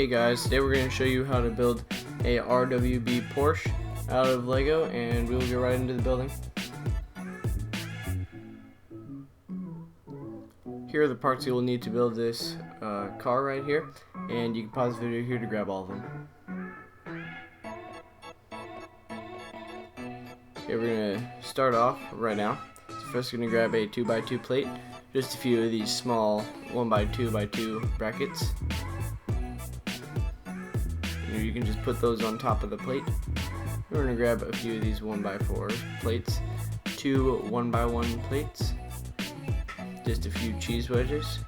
Hey guys, today we're going to show you how to build a RWB Porsche out of Lego, and we will get right into the building. Here are the parts you will need to build this car right here, and you can pause the video here to grab all of them. Okay, we're going to start off right now. So first we're going to grab a 2x2 plate, just a few of these small 1x2x2 brackets. You can just put those on top of the plate. We're going to grab a few of these 1x4 plates, two 1x1 plates, just a few cheese wedges,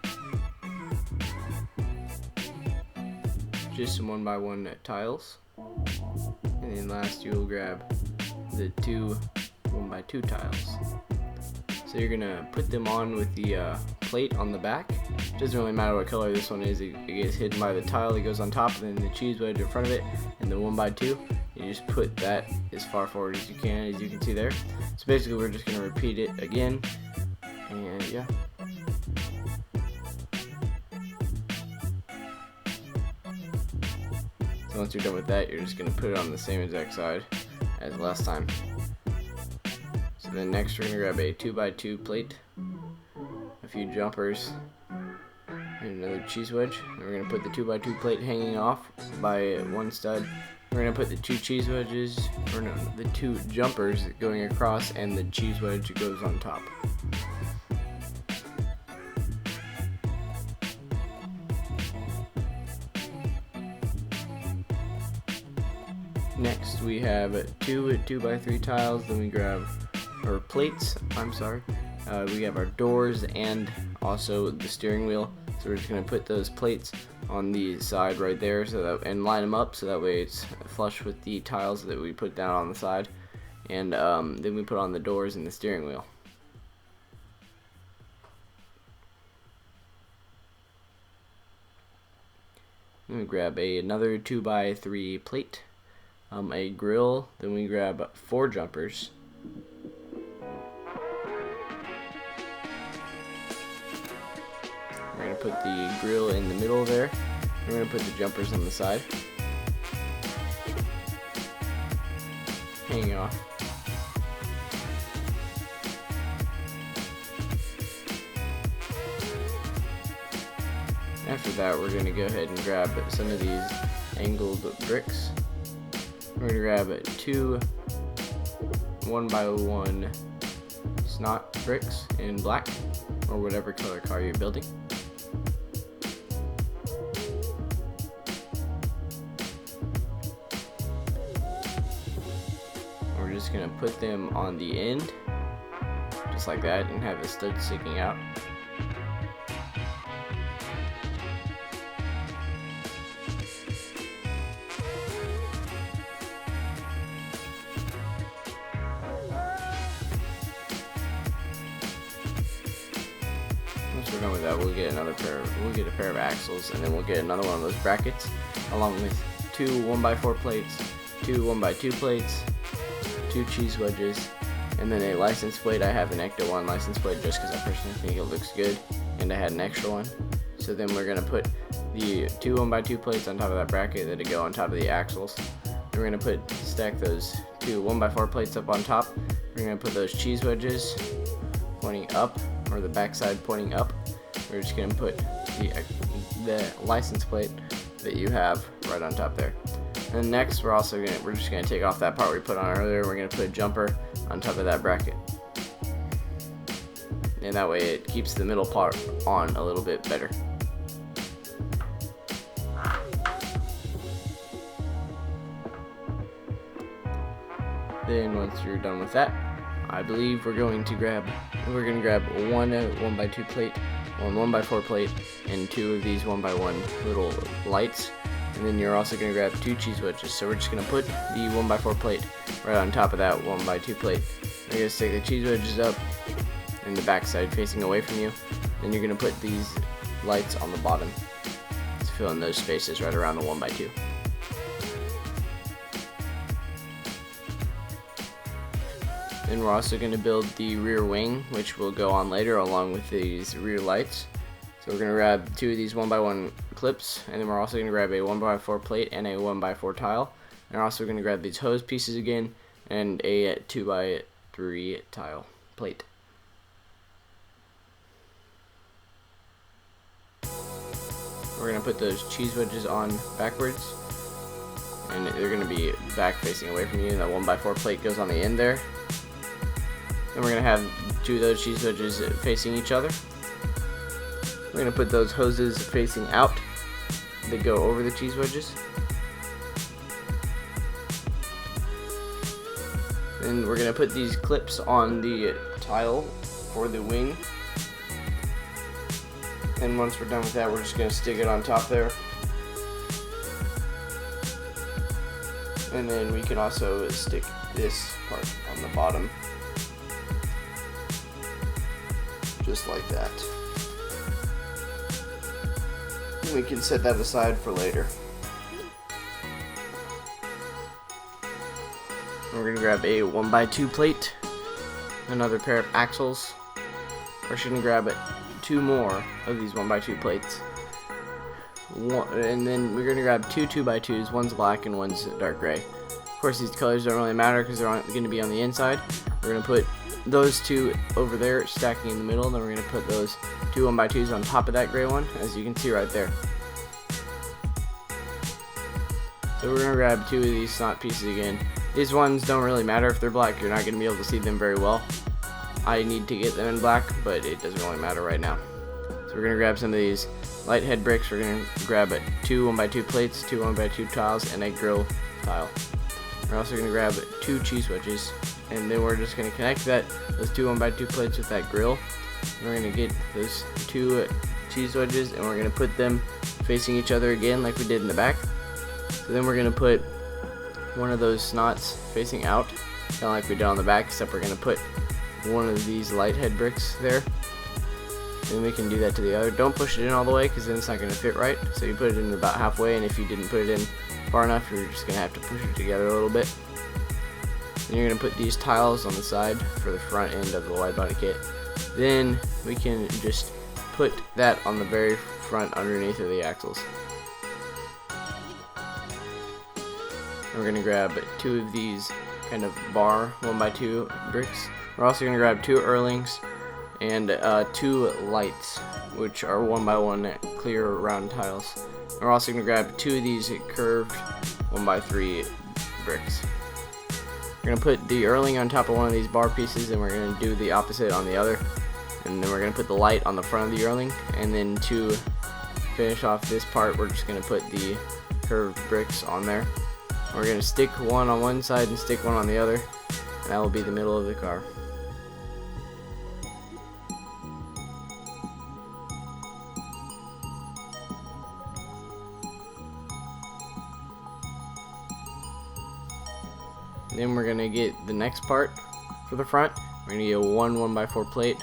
just some 1x1 tiles, and then last you will grab the two 1x2 tiles. So you're going to put them on with the plate on the back. Doesn't really matter what color this one is, it gets hidden by the tile that goes on top, and then the cheese wedge in front of it, and the 1x2, you just put that as far forward as you can see there. So basically we're just going to repeat it again, and yeah. So once you're done with that, you're just going to put it on the same exact side as last time. So then next we're going to grab a 2x2 plate, a few jumpers, and another cheese wedge. And we're going to put the 2x2 plate hanging off by one stud. We're going to put the two cheese wedges, or no, the two jumpers going across, and the cheese wedge goes on top. Next we have two 2x3 tiles, then we grab our plates, we have our doors and also the steering wheel. So we're just going to put those plates on the side right there and line them up so that way it's flush with the tiles that we put down on the side, and then we put on the doors and the steering wheel. Then we grab another 2x3 plate, a grill, then we grab 4 jumpers. We're going to put the grill in the middle there. We're going to put the jumpers on the side, hanging off. After that, we're going to go ahead and grab some of these angled bricks. We're going to grab 2 1x1 snot bricks in black, or whatever color car you're building. We're just going to put them on the end, just like that, and have the stud sticking out. Once we're done with that, we'll get a pair of axles, and then we'll get another one of those brackets, along with 2 1x4 plates, 2 1x2 plates, 2 cheese wedges, and then a license plate. I have an Ecto 1 license plate just because I personally think it looks good, and I had an extra one. So then we're going to put the 2 1x2 plates on top of that bracket that go on top of the axles. And we're going to stack those 2 1x4 plates up on top. We're going to put those cheese wedges pointing up, or the backside pointing up. We're just going to put the license plate that you have right on top there. And next we're just going to take off that part we put on earlier. We're going to put a jumper on top of that bracket, and that way it keeps the middle part on a little bit better. Then once you're done with that, I believe we're going to grab one 1x2 plate, one 1x4 plate, and 2 of these 1x1 little lights. And then you're also going to grab 2 cheese wedges. So we're just going to put the 1x4 plate right on top of that 1x2 plate. You're going to stick the cheese wedges up in the back side facing away from you. Then you're going to put these lights on the bottom to fill in those spaces right around the 1x2. Then we're also going to build the rear wing, which will go on later along with these rear lights. So we're going to grab 2 of these 1x1 clips, and then we're also going to grab a 1x4 plate and a 1x4 tile. And we're also going to grab these hose pieces again and a 2x3 tile plate. We're going to put those cheese wedges on backwards, and they're going to be back facing away from you, and that 1x4 plate goes on the end there. Then we're going to have 2 of those cheese wedges facing each other. We're going to put those hoses facing out that go over the cheese wedges. Then we're going to put these clips on the tile for the wing. And once we're done with that, we're just going to stick it on top there. And then we can also stick this part on the bottom. Just like that. And we can set that aside for later. We're going to grab a 1x2 plate, another pair of axles. We're just going to grab 2 more of these 1x2 plates. And then we're going to grab 2 2x2s, one's black and one's dark gray. Of course, these colors don't really matter because they're going to be on the inside. We're going to put those 2 over there, stacking in the middle. Then we're going to put those 2 1x2s on top of that gray one, as you can see right there. So we're going to grab 2 of these snot pieces again. These ones don't really matter if they're black. You're not going to be able to see them very well. I need to get them in black, but it doesn't really matter right now. So we're going to grab some of these light head bricks. We're going to grab 2 1x2 plates, 2 1x2 tiles, and a grill tile. We're also going to grab 2 cheese wedges, and then we're just going to connect those 2 1x2 plates with that grill. And we're going to get those 2 cheese wedges, and we're going to put them facing each other again like we did in the back. So then we're going to put one of those snots facing out, kind of like we did on the back, except we're going to put one of these light head bricks there. And we can do that to the other. Don't push it in all the way because then it's not going to fit right. So you put it in about halfway, and if you didn't put it in far enough, you're just going to have to push it together a little bit. Then you're going to put these tiles on the side for the front end of the wide body kit. Then we can just put that on the very front underneath of the axles. And we're going to grab 2 of these kind of bar 1x2 bricks. We're also going to grab 2 Erlings and 2 lights, which are 1x1 clear round tiles. And we're also going to grab 2 of these curved 1x3 bricks. We're going to put the Erling on top of one of these bar pieces, and we're going to do the opposite on the other. And then we're going to put the light on the front of the Erling, and then to finish off this part, we're just going to put the curved bricks on there. We're going to stick one on one side and stick one on the other, and that will be the middle of the car. Then we're going to get the next part for the front. We're going to get 1 1x4 plate,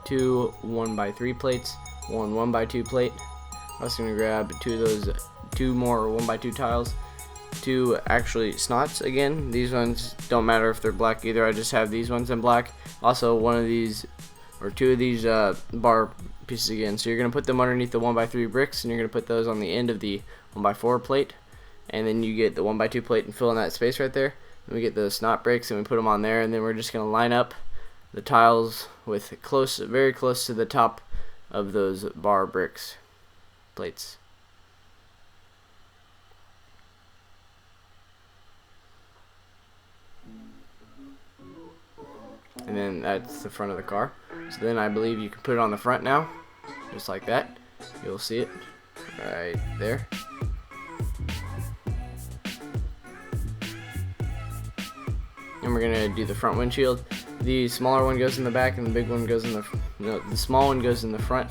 2 1x3 plates, 1 1x2 plate. I'm also going to grab 2 of those 2 more 1x2 tiles, 2 actually snots again. These ones don't matter if they're black either. I just have these ones in black. Also 1 of these or 2 of these bar pieces again. So you're going to put them underneath the 1x3 bricks, and you're going to put those on the end of the 1x4 plate, and then you get the 1x2 plate and fill in that space right there. And we get the snot bricks and we put them on there, and then we're just going to line up the tiles with very close to the top of those bar bricks plates. And then that's the front of the car. So then I believe you can put it on the front now, just like that. You'll see it right there. And we're gonna do the front windshield. The smaller one goes in the back, and the big one goes in the small one goes in the front,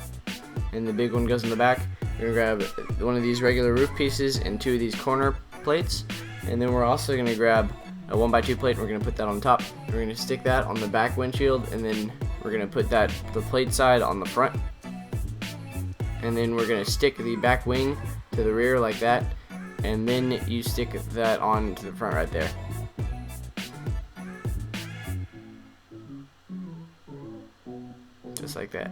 and the big one goes in the back. We're gonna grab one of these regular roof pieces and 2 of these corner plates, and then we're also gonna grab a 1x2 plate, and we're gonna put that on top. We're gonna stick that on the back windshield, and then we're gonna put the plate side on the front, and then we're gonna stick the back wing to the rear like that, and then you stick that on to the front right there. Just like that.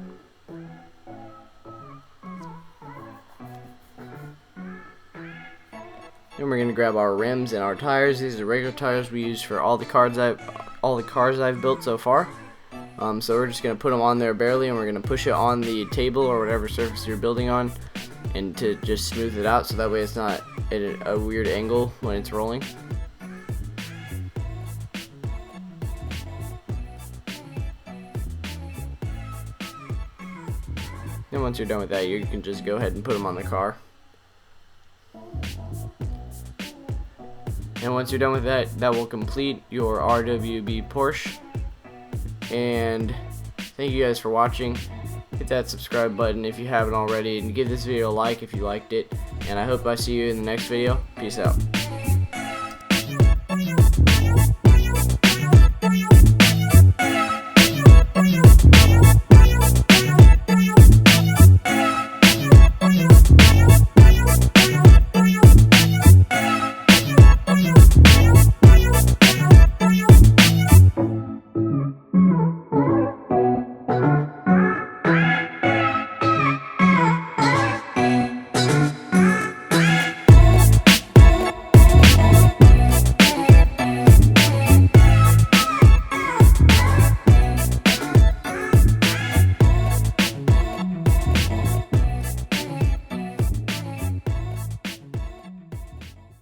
Then we're gonna grab our rims and our tires. These are regular tires we use for all the cars I've built so far. So we're just gonna put them on there barely, and we're gonna push it on the table or whatever surface you're building on, and to just smooth it out so that way it's not at a weird angle when it's rolling. And once you're done with that, you can just go ahead and put them on the car. And once you're done with that, that will complete your RWB Porsche. And thank you guys for watching. Hit that subscribe button if you haven't already, and give this video a like if you liked it. And I hope I see you in the next video. Peace out.